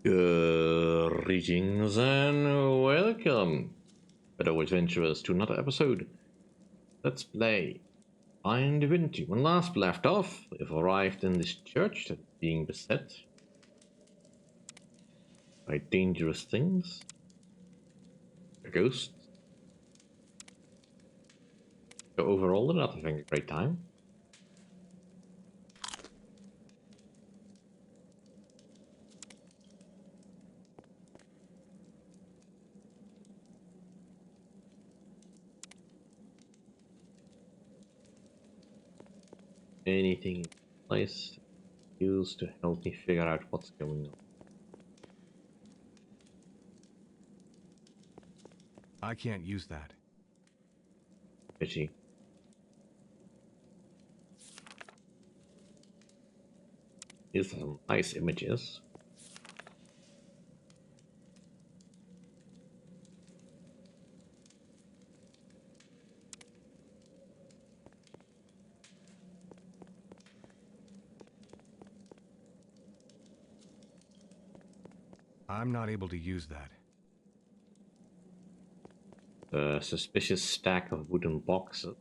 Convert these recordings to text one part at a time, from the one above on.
Greetings and welcome, fellow adventurers, to another episode. Let's play Divine Divinity. When last we left off, we've arrived in this church that's being beset by dangerous things, ghosts. So overall, they're not having a great time. Anything in place used to help me figure out what's going on. I can't use that. Pity. These are some nice images. I'm not able to use that. A suspicious stack of wooden boxes.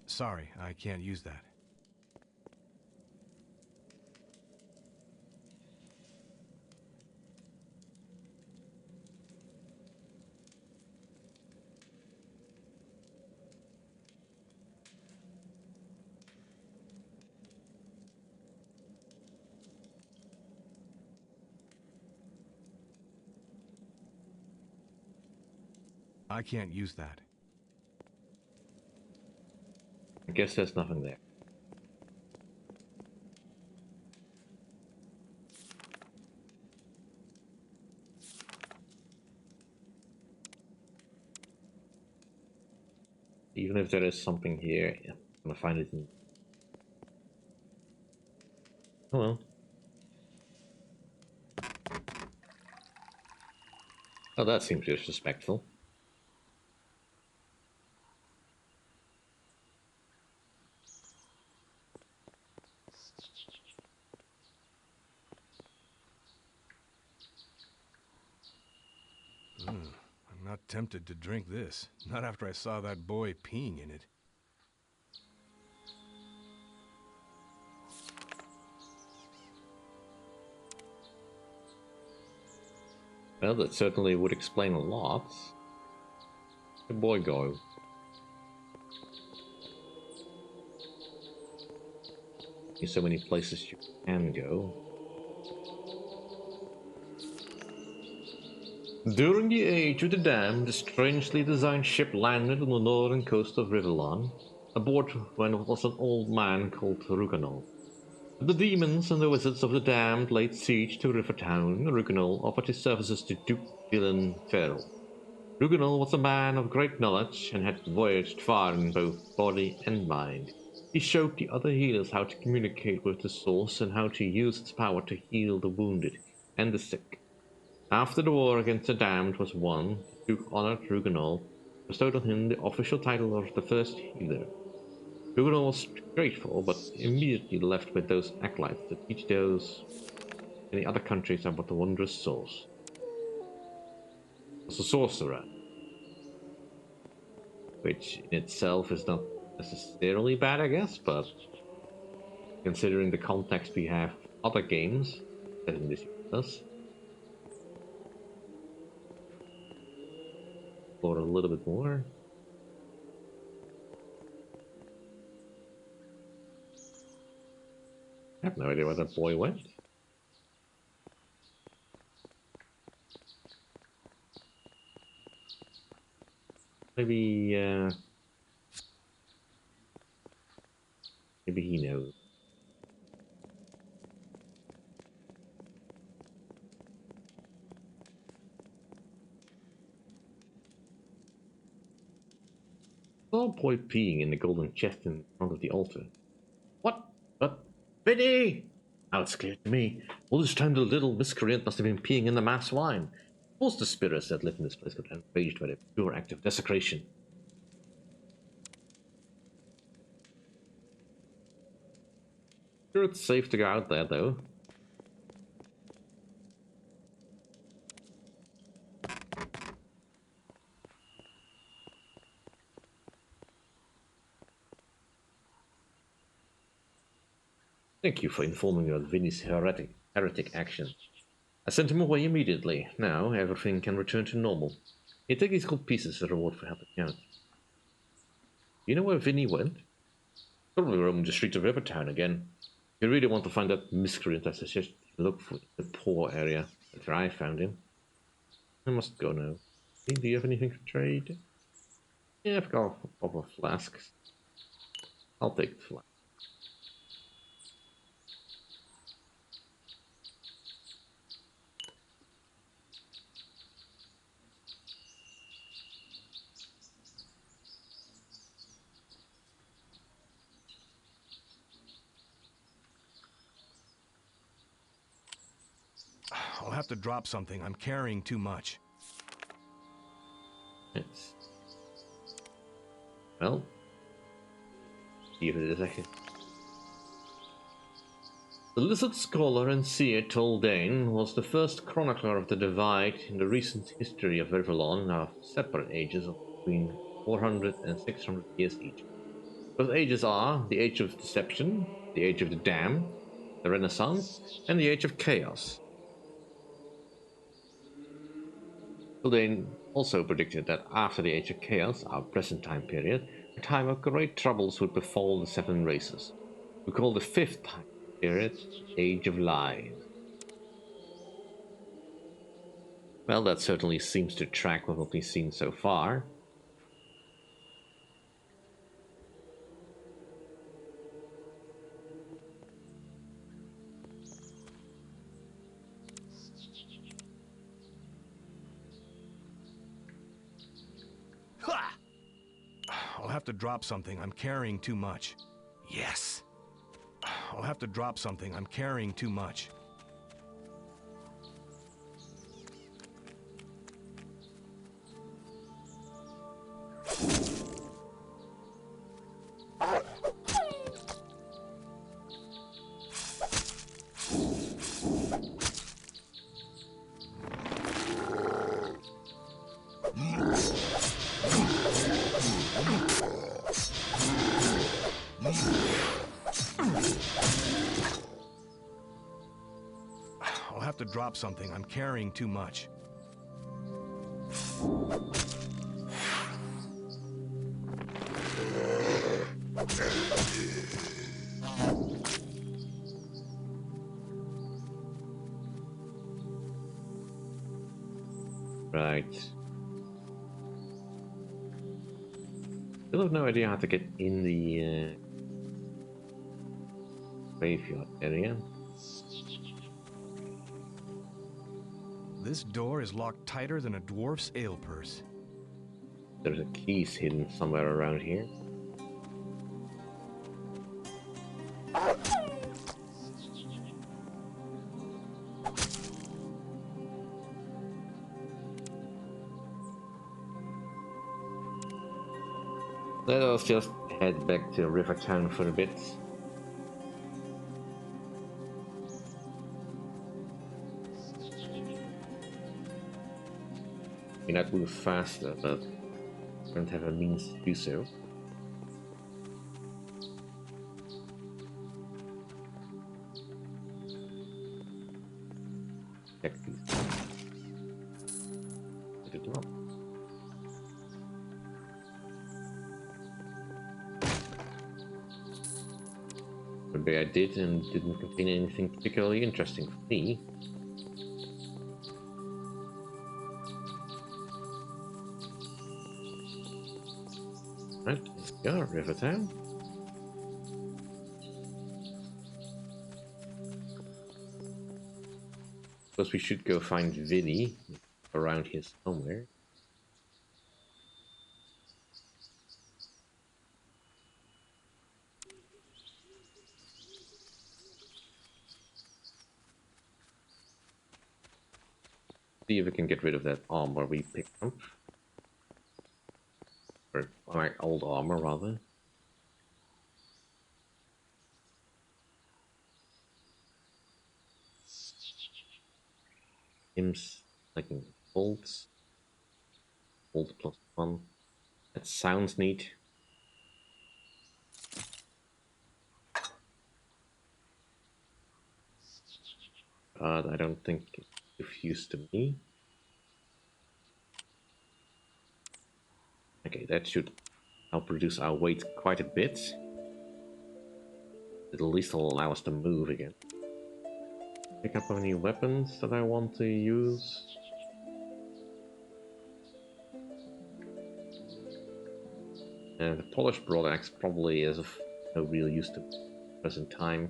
Sorry, I can't use that. I can't use that. I guess there's nothing there. Even if there is something here, I'm gonna find it in... Oh well. Oh, that seems disrespectful. I'm not tempted to drink this. Not after I saw that boy peeing in it. Well, that certainly would explain a lot. The boy go. There's so many places you can go. During the age of the dam, the strangely designed ship landed on the northern coast of Rivellon. Aboard was an old man called Ruganol. The demons and the wizards of the damned laid siege to Rivertown. Ruganol offered his services to Duke Dylan Farrell. Ruganol was a man of great knowledge and had voyaged far in both body and mind. He showed the other healers how to communicate with the source and how to use its power to heal the wounded and the sick. After the war against the damned was won, the Duke honored Ruganol, bestowed on him the official title of the first healer. Ruganol was grateful, but immediately left with those acolytes to teach those in the other countries about the wondrous source. He was a sorcerer, which in itself is not necessarily bad, I guess, but considering the context we have other games that in this universe, explore a little bit more. I have no idea where that boy went. Maybe, maybe he knows. Saw a boy peeing in the golden chest in front of the altar. What? But Vinnie! Now it's clear to me. All this time the little miscreant must have been peeing in the mass wine. Of course the spirits that live in this place got enraged by the pure act of desecration. Sure, it's safe to go out there, though. Thank you for informing me of Vinnie's heretic action. I sent him away immediately. Now everything can return to normal. He take these gold pieces as a reward for helping out. You know where Vinnie went? Probably roaming the streets of Rivertown again. If you really want to find that miscreant, I suggest you look for the poor area. That's where I found him. I must go now. Hey, do you have anything to trade? Yeah, I've got a couple of flasks. I'll take the flask. I'll have to drop something. I'm carrying too much. Yes. Well, give it a second. The Lizard Scholar and Seer Toldane was the first chronicler of the Divide in the recent history of Riverlawn of separate ages of between 400 and 600 years each. Those ages are the Age of Deception, the Age of the Damned, the Renaissance, and the Age of Chaos. Toldane also predicted that after the Age of Chaos, our present time period, a time of great troubles would befall the seven races. We call the fifth time period Age of Lies. Well, that certainly seems to track with what we've seen so far. Ha! I'll have to drop something. I'm carrying too much. Yes. I'll have to drop something. I'm carrying too much. I'll have to drop something. I'm carrying too much. Right. Still have no idea how to get in the graveyard area. This door is locked tighter than a dwarf's ale purse. There's a keys hidden somewhere around here. Let us just head back to Rivertown for a bit. We might move faster, but don't have a means to do so. Check these. I did not. Maybe I did and didn't contain anything particularly interesting for me. Right, there we go, Rivertown. Suppose we should go find Vinnie around here somewhere. See if we can get rid of that armor we picked up. Or my old armor, rather. Imps, like bolts. Bolt +1. That sounds neat. But I don't think it's diffused to me. Okay, that should help reduce our weight quite a bit. At least it'll allow us to move again. Pick up any weapons that I want to use. And the polished broadaxe probably is of no real use to present time.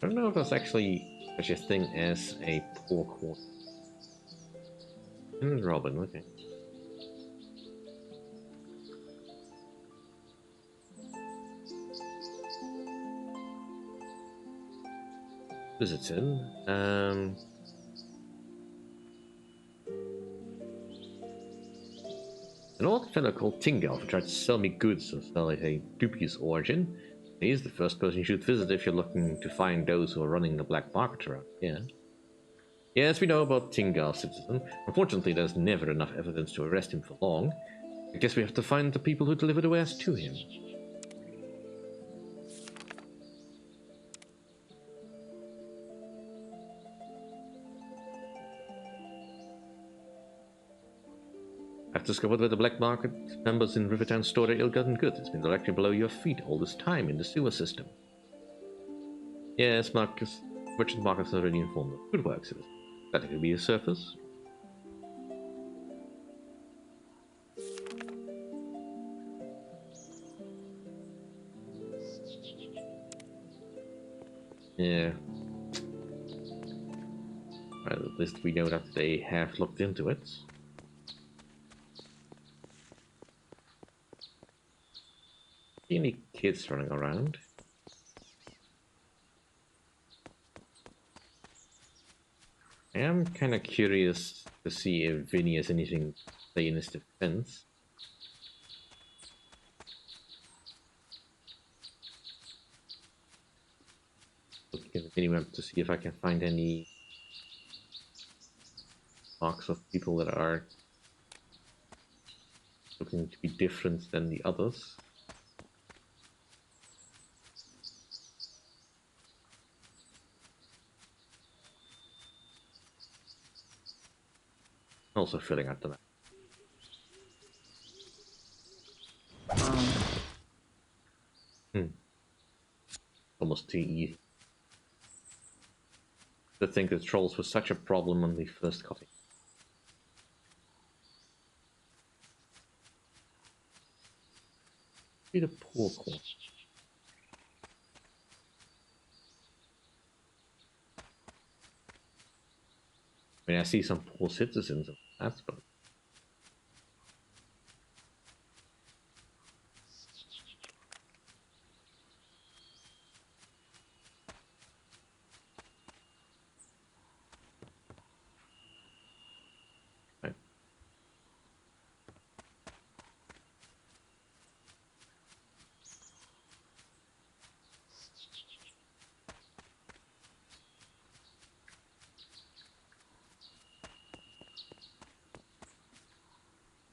I don't know if there's actually such a thing as a poor quarter. And Robin, okay. Visited. An old fellow called Tingelf tried to sell me goods of a dubious origin. He's the first person you should visit if you're looking to find those who are running the black market around here. Yes, we know about Tingelf, citizen. Unfortunately, there's never enough evidence to arrest him for long. I guess we have to find the people who delivered the wares to him. I've discovered where the black market members in Rivertown store their ill-gotten goods. It's been directly below your feet all this time in the sewer system. Yes, Marcus. Merchant Marcus already informed them. Good work, citizen. That could be a surface. Yeah. Well, at least we know that they have looked into it. Any kids running around? I am kind of curious to see if Vinnie has anything to say in his defense. Looking at the Vinnie map to see if I can find any marks of people that are looking to be different than the others. Also filling out the map. Almost too easy. To think that trolls was such a problem on the first copy. Be the poor corn. I mean, I see some poor citizens of that, but right.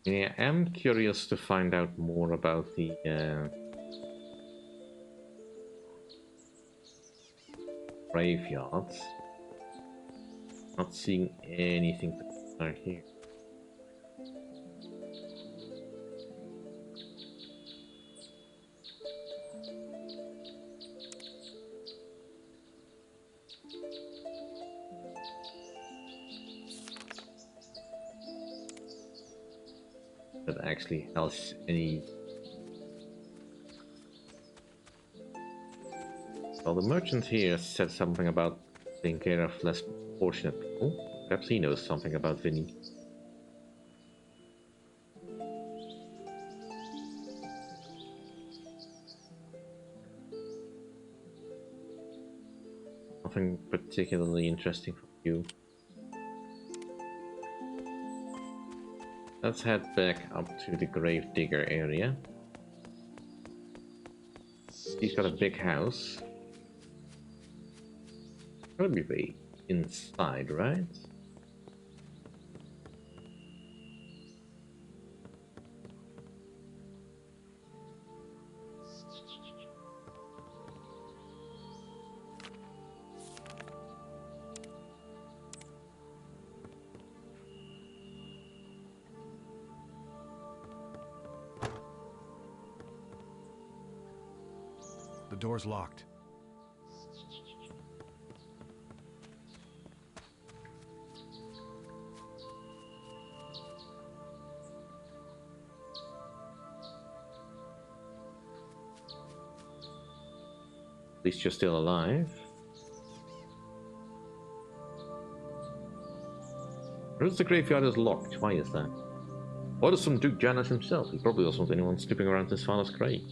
Yeah, I am curious to find out more about the graveyards. Not seeing anything particular here. That actually has any Well, the merchant here said something about taking care of less fortunate people. Perhaps he knows something about Vinnie. Nothing particularly interesting for you. Let's head back up to the Gravedigger area. He's got a big house. Probably be inside, right? The door's locked. At least you're still alive. Notice the graveyard is locked. Why is that? Why does some Duke Janus himself? He probably doesn't want anyone snooping around his father's grave.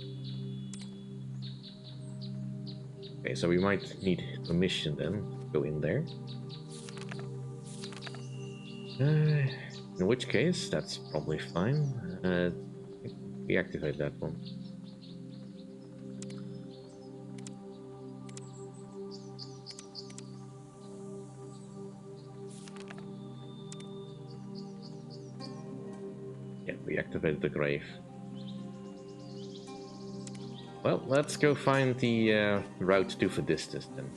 Okay, so we might need permission then to go in there. In which case, that's probably fine. Deactivate that one. Yeah, we activated the grave. Well, let's go find the route to Vadistus then.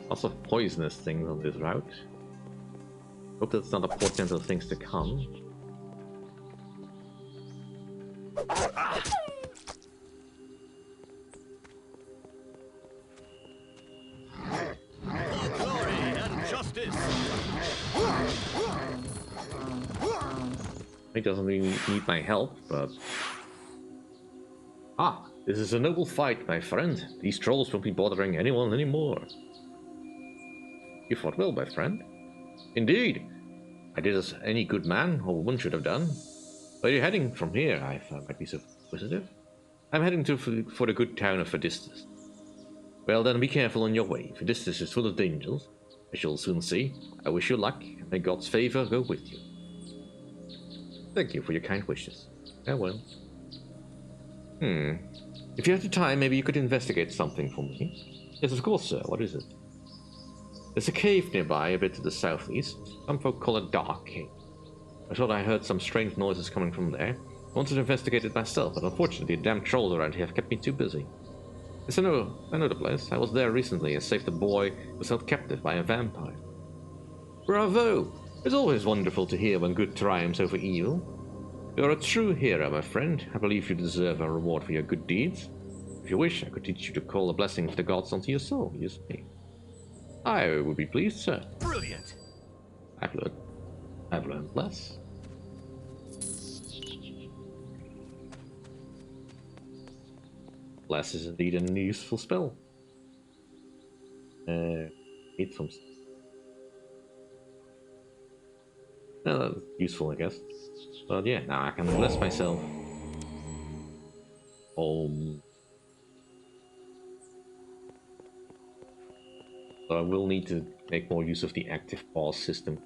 Lots of poisonous things on this route. Hope that's not a portent of things to come. Glory and justice. He doesn't really need my help, but... Ah, this is a noble fight, my friend. These trolls won't be bothering anyone anymore. You fought well, my friend. Indeed. I did as any good man or woman should have done. Where are you heading from here, if I might be so inquisitive? I'm heading for the good town of Vadistus. Well then, be careful on your way. Vadistus is full of dangers, as you'll soon see. I wish you luck, and may God's favor go with you. Thank you for your kind wishes. Farewell. If you have the time, maybe you could investigate something for me. Yes, of course, sir. What is it? There's a cave nearby, a bit to the southeast. Some folk call it Dark Cave. I thought I heard some strange noises coming from there. I wanted to investigate it myself, but unfortunately the damn trolls around here have kept me too busy. Yes, I know the place. I was there recently and saved a boy who was held captive by a vampire. Bravo! It's always wonderful to hear when good triumphs over evil. You're a true hero, my friend. I believe you deserve a reward for your good deeds. If you wish, I could teach you to call the blessing of the gods onto your soul, you see. I would be pleased, sir. Brilliant. I've learned less. Bless is indeed a useful spell. Eat from... Well, that's useful, I guess. But yeah, now I can bless myself. So I will need to make more use of the active pause system.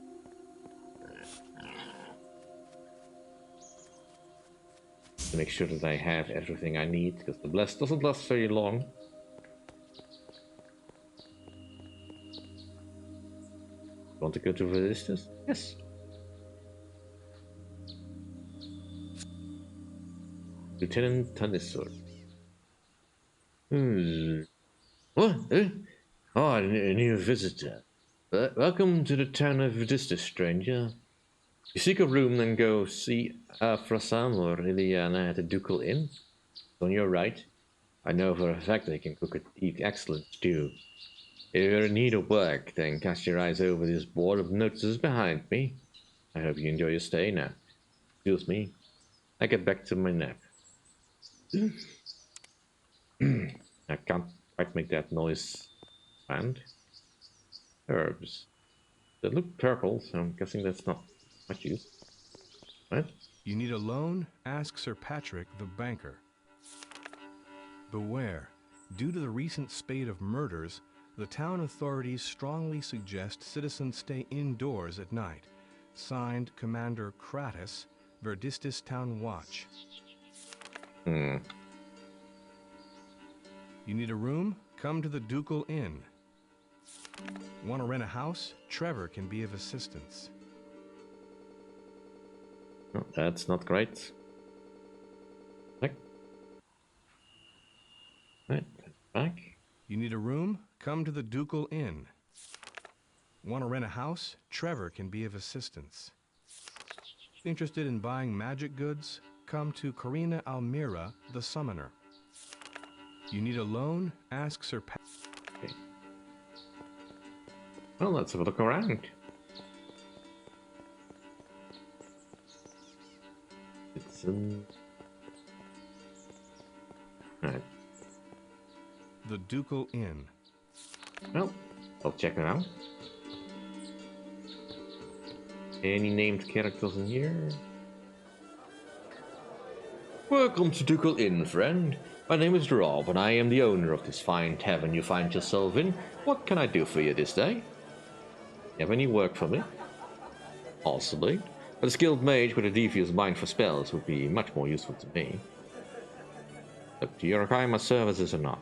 To make sure that I have everything I need, because the bless doesn't last very long. Want to go to Vadistus? Yes. Lieutenant Tanisor. What? Oh, a new visitor. Welcome to the town of Vadistus, stranger. You seek a room, then go see Frasam or Liliana at the Ducal Inn. On your right, I know for a fact they can cook eat excellent stew. If you're in need of work, then cast your eyes over this board of notices behind me. I hope you enjoy your stay now. Excuse me. I get back to my nap. I can't quite make that noise. And herbs. They look purple, so I'm guessing that's not much use. Right? You need a loan? Ask Sir Patrick, the banker. Beware. Due to the recent spate of murders, the town authorities strongly suggest citizens stay indoors at night. Signed, Commander Kratos, Verdistis Town Watch. Hmm. You need a room? Come to the Ducal Inn. Want to rent a house? Trevor can be of assistance. No, that's not great. Right, back. You need a room? Come to the Ducal Inn. Want to rent a house? Trevor can be of assistance. Interested in buying magic goods? Come to Karina Almira, the Summoner. You need a loan? Ask Sir Okay. Well, let's have a look around. It's right. The Ducal Inn. Well, I'll check it out. Any named characters in here? Welcome to Ducal Inn, friend. My name is Rob, and I am the owner of this fine tavern you find yourself in. What can I do for you this day? You have any work for me? Possibly. But a skilled mage with a devious mind for spells would be much more useful to me. Look, do you require my services or not?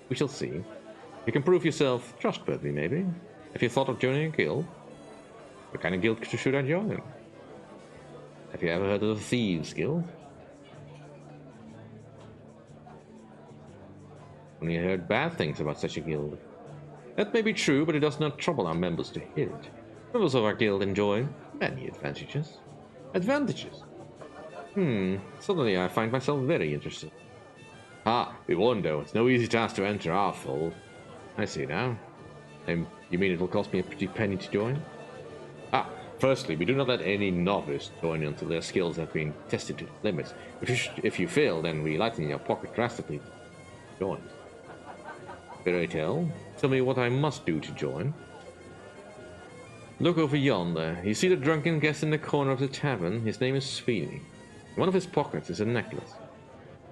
We shall see. You can prove yourself trustworthy, maybe. Have you thought of joining a guild? What kind of guild should I join? Have you ever heard of the Thieves Guild? Only heard bad things about such a guild. That may be true, but it does not trouble our members to hear it. Members of our guild enjoy many advantages. Advantages? Suddenly I find myself very interested. Ah, be warned though, it's no easy task to enter our fold. I see now. You mean it will cost me a pretty penny to join? Ah, firstly, we do not let any novice join until their skills have been tested to the limits. If you fail, then we lighten your pocket drastically to join. Very tell me what I must do to join. Look over yonder. You see the drunken guest in the corner of the tavern? His name is Vinnie. In one of his pockets is a necklace.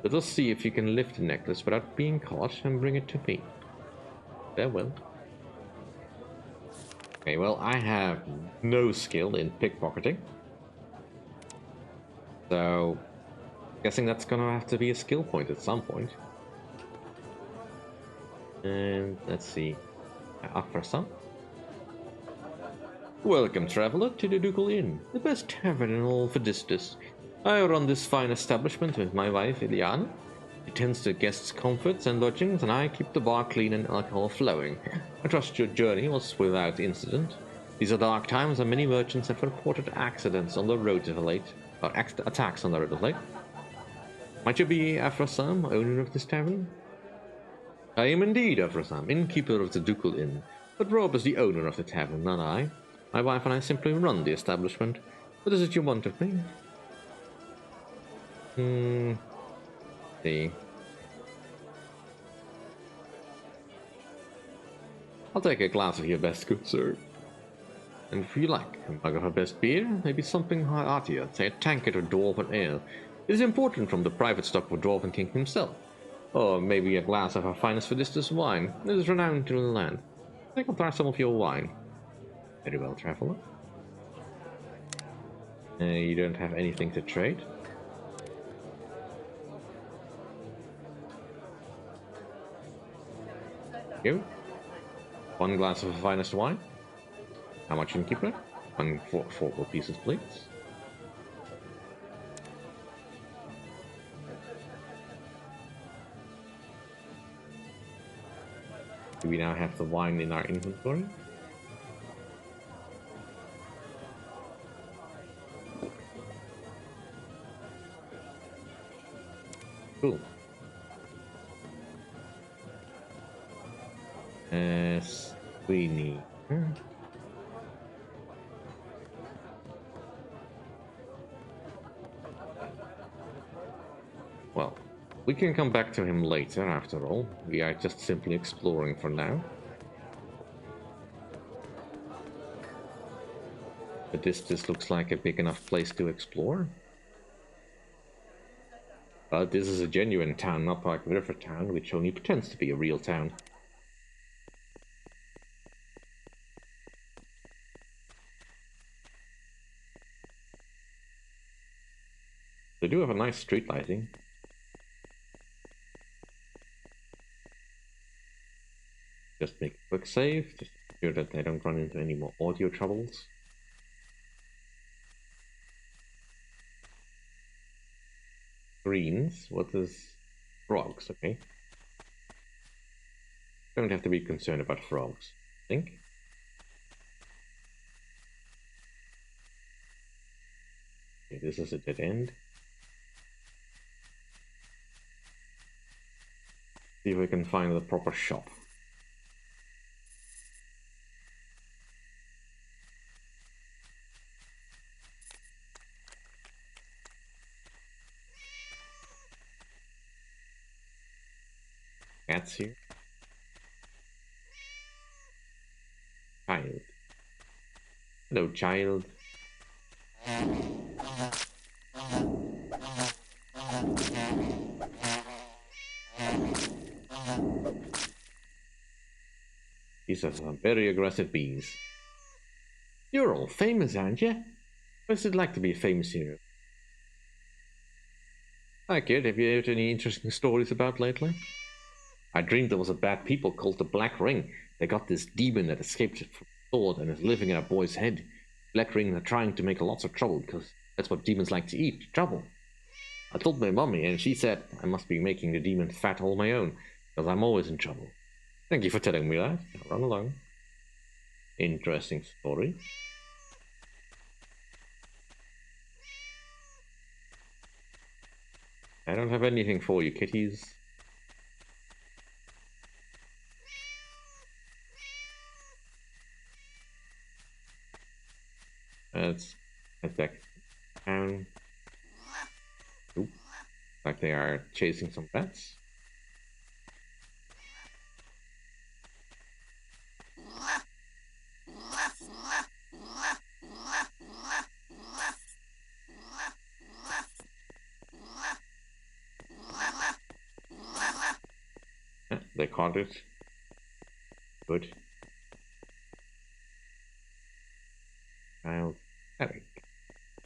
Let us see if you can lift the necklace without being caught and bring it to me. Farewell. Okay, well, I have no skill in pickpocketing. So, guessing that's gonna have to be a skill point at some point. And let's see. Afrasa. Welcome, traveler, to the Ducal Inn, the best tavern in all Verdistis. I run this fine establishment with my wife, Iliana. She tends to guests' comforts and lodgings, and I keep the bar clean and alcohol flowing. I trust your journey was without incident. These are dark times, and many merchants have reported accidents on the road of late, or attacks on the road of late. Might you be Afrasam, owner of this tavern? I am indeed Afrasam, innkeeper of the Ducal Inn, but Rob is the owner of the tavern, not I. My wife and I simply run the establishment. What is it you want of me? See. I'll take a glass of your best, good sir. And if you like, a mug of her best beer, maybe something heartier, say a tankard of dwarven ale. It is important from the private stock of Dwarven King himself. Or maybe a glass of our finest Verdistis wine. It is renowned in the land. I can try some of your wine. Very well, traveler. You don't have anything to trade? You? One glass of the finest wine? How much in keeper? Four pieces, please. Do we now have the wine in our inventory? Cool. Vinnie. Well, we can come back to him later, after all. We are just simply exploring for now. But this looks like a big enough place to explore. But this is a genuine town, not like River Town, which only pretends to be a real town. They do have a nice street lighting. Just make a quick save, just to ensure that I don't run into any more audio troubles. Greens, what is frogs, okay. Don't have to be concerned about frogs, I think. Okay, this is a dead end. See if we can find the proper shop. Cats here. Child. Hello, child. These are some very aggressive bees. You're all famous, aren't you? What's it like to be a famous hero? Hi kid, have you heard any interesting stories about lately? I dreamed there was a bad people called the Black Ring. They got this demon that escaped from the sword and is living in a boy's head. Black Ring are trying to make lots of trouble because that's what demons like to eat, trouble. I told my mommy and she said I must be making the demon fat all my own because I'm always in trouble. Thank you for telling me that. I'll run along. Interesting story. I don't have anything for you, kitties. Let's head back down. Oop. Like they are chasing some bats. They caught it. Good. Child. Eric.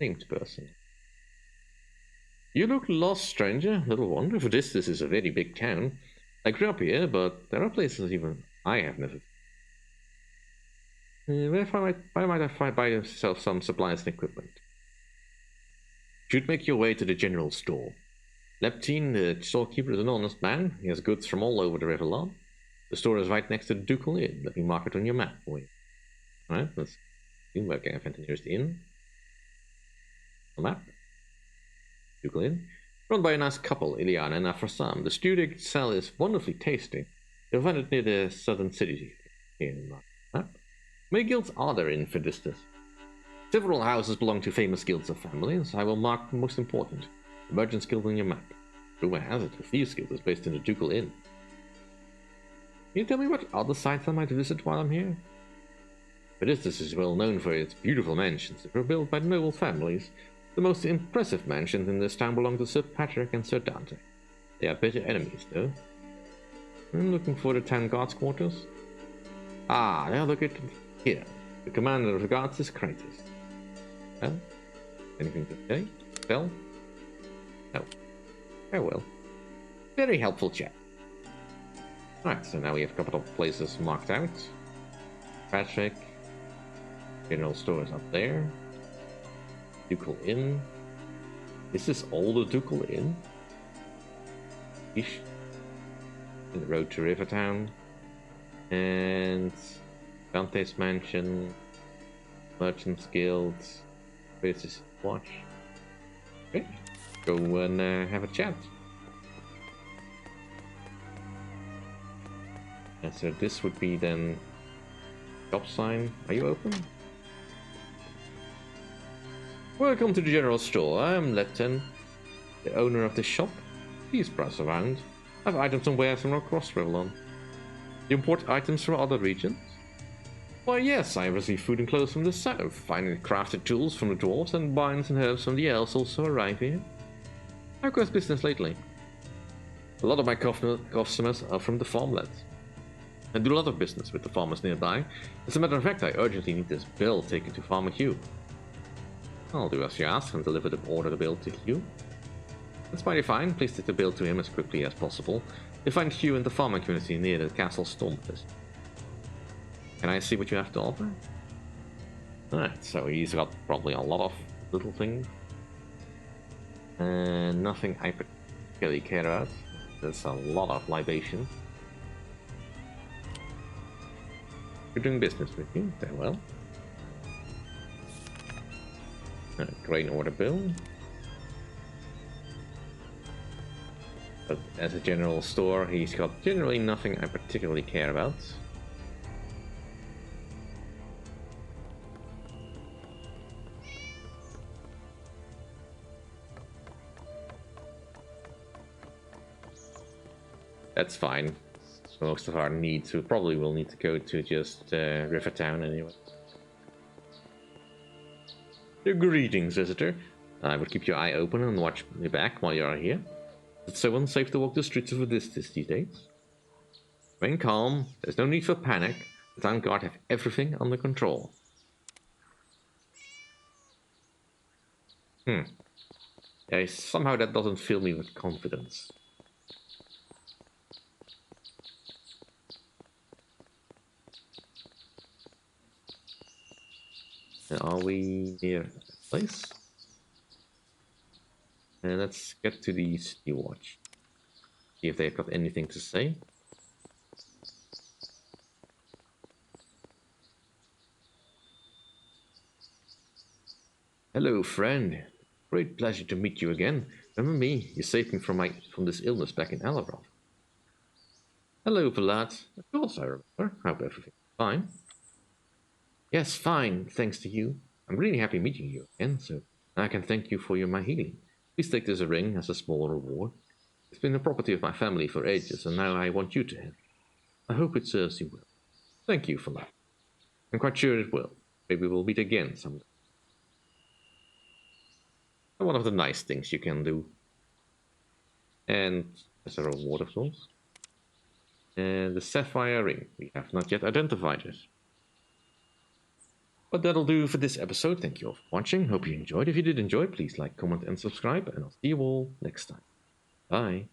Named person. You look lost, stranger. Little wonder, for this is a very big town. I grew up here, but there are places even I have never. Why might I buy yourself some supplies and equipment? Should make your way to the general store. Leptine, the storekeeper, is an honest man. He has goods from all over the Riverland. The store is right next to the Ducal Inn. Let me mark it on your map for you. Alright, let's see where I can find the nearest inn. The map. Ducal Inn. Run by a nice couple, Iliana and Afrasam. The stew they sell is wonderfully tasty. You'll find it near the southern city here in the map. Many guilds are there in Fidistus. Several houses belong to famous guilds of families. I will mark the most important. The Merchant's Guild on your map. Rumor has it the Thieves Guild is based in the Ducal Inn. Can you tell me what other sites I might visit while I'm here? Fidistus is well known for its beautiful mansions that were built by noble families. The most impressive mansions in this town belong to Sir Patrick and Sir Dante. They are bitter enemies, though. I'm looking for the town guards' quarters. Ah, now look at here. The commander of the guards is Kratos. Well, anything to say? Tell? No. Farewell. Very helpful chat. Alright, so now we have a couple of places marked out. Patrick. General store is up there. Ducal Inn. Is this all the Ducal Inn? Ish. And the road to Rivertown. And Dante's Mansion. Merchant's Guild. Princess Watch. Okay. Go and have a chat. And so this would be then shop sign. Are you open? Welcome to the general store. I'm Letten, the owner of this shop. Please browse around. I have items and wares from across Rivellon. You import items from other regions? Why yes, I receive food and clothes from the south. Finely crafted tools from the dwarves and vines and herbs from the elves also arrive here. How goes business lately? A lot of my customers are from the farmlands. I do a lot of business with the farmers nearby. As a matter of fact, I urgently need this bill taken to Farmer Hugh. I'll do as you ask and deliver the bill to Hugh. That's mighty fine. Please take the bill to him as quickly as possible. You'll find Hugh in the farming community near the castle Stormfist. Can I see what you have to offer? Alright, so he's got probably a lot of little things. And nothing I particularly care about. There's a lot of libation. We're doing business with you, very well. Grain order bill. But as a general store, he's got generally nothing I particularly care about. That's fine. Most of our needs, we probably will need to go to just Rivertown anyway. Greetings, visitor. I would keep your eye open and watch your back while you are here. It's so unsafe to walk the streets of this these days. Remain calm. There's no need for panic. The town guard have everything under control. Yeah, somehow that doesn't fill me with confidence. Are we near a place? And let's get to the city watch. See if they've got anything to say. Hello, friend. Great pleasure to meet you again. Remember me? You saved me from this illness back in Alaroth. Hello, Vlad. Of course I remember. Hope everything's fine. Yes, fine, thanks to you. I'm really happy meeting you again, so I can thank you for my healing. Please take this ring as a small reward. It's been the property of my family for ages, and now I want you to have it. I hope it serves you well. Thank you for that. I'm quite sure it will. Maybe we'll meet again someday. One of the nice things you can do. And as a reward, of course. And the sapphire ring. We have not yet identified it. But that'll do for this episode. Thank you all for watching. Hope you enjoyed. If you did enjoy, please like, comment, and subscribe. And I'll see you all next time. Bye.